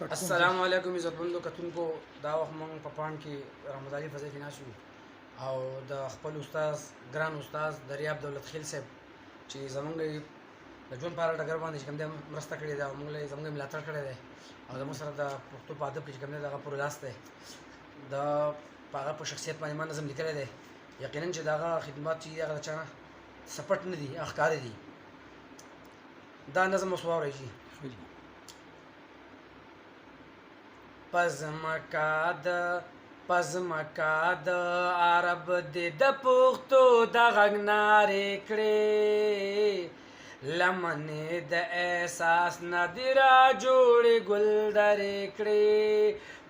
अस्सलाम वालेकुम इज़्ज़तमंदो कतुनको दा वक्त मोंग په پاڼ کې رحمت علي فضل کې ناشو او د خپل استاد ګران استاد دریاب دولت خیل صاحب چې زمونږ د ژوند په اړه ډګر باندې چې کوم دی مرسته کړې ده او موږ له زمونږ ملاتړ کړی دی او زموږ سره د پښتو په ادب کې چې کوم دی دغه پوره لاس دی د په هغه په شخصیت باندې ما نظم لیکلی دی یقینا چې د هغه خدمات چې دي هغه د چا نه سپټ نه دي هغه ښکاره دي دا نظم اوس واورئ جي پزمکا د عرب د پښتو د غږ نارې کړې لمنې د احساس نه دي راجوړې ګلدرې کړې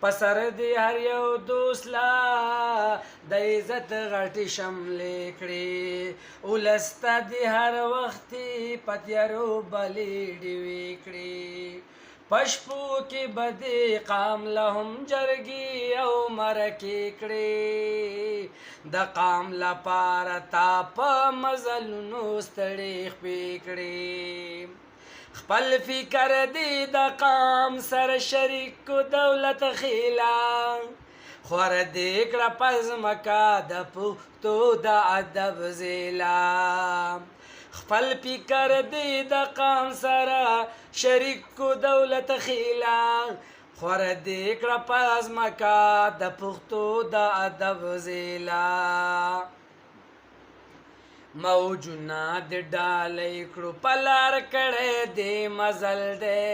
په سر دې هر یو دوست لا د عزت غټې شملې کړې ولس ته دې هر وختې په تیارو بلې ډیوې کړې پشپو کې بدې قام لهم جرګې او مرکې کړې د قام لپاره تا په مزلونو ستړې خپې کړې خپل فکر دې د قام سره شریک کو دولت خیلا خور دې کړه پزمکا د پښتو د ادب زیلا خپل فکر دې د قام سره شریک کو دولت خیلا خور دې کړه پزمکا د پښتو د ادب زیلا موجونه د ډالۍ کړو پلار کړه دې مزل دې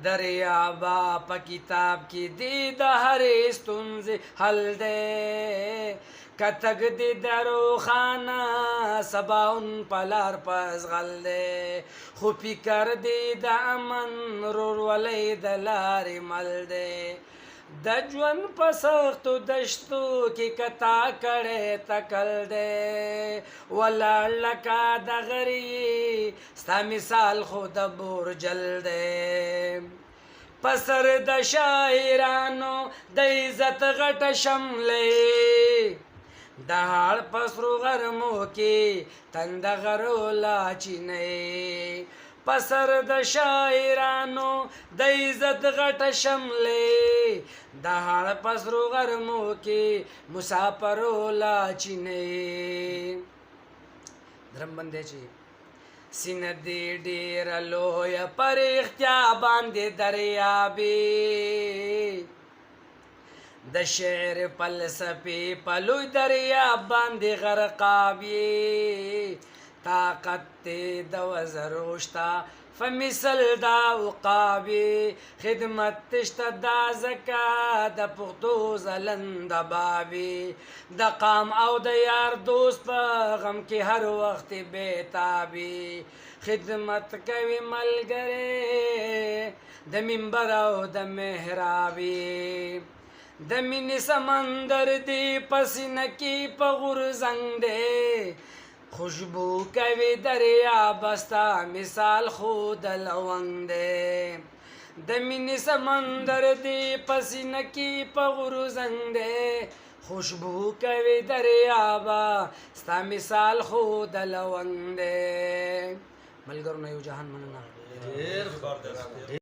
دریابا په کتاب کې دې د هرې ستونزې حل دې کتګ دې درو خانه سباون پلار پزغل دې خو فکر دې د امن رورولۍ د لارې مل دې د ژوند په سختو دشتو کې کتا کړې تکل دې ولاړ لکه د غري ستا مثال خو د بورجل دې پسر د شاعرانو د عزت غټه شملې د هاړ پسرو غرمو کې تند غرو لاچینې پسر د شاعرانو د عزت غټه شملې د هاړ پسرو غرمو کې مسافرو لاچینې درم بندې چې سینه دې ډېره لویه پر اختیا باندې دریابې د شعر فلسفې په لوی دریاب باندې غرقابې طاقت دې د وزرو شته فمثل دا عقابې خدمت شته دا ځکه د پښتو ځلنده بابې د قام او د یار دوست په غم کې هر وخت بېتابې خدمت کوي ملګری د منبر او د محرابې د مینې سمندر دی پسینه کې په غورځنګ دی خوشبو کوي دریاب ستا مثال خو د لونګ دی د مینې سمندر دی پسینه کې په غورځنګ دی خوشبو کوي دریاب ستا مثال خو د لونګ دی ملګرو نه یو جهان مننه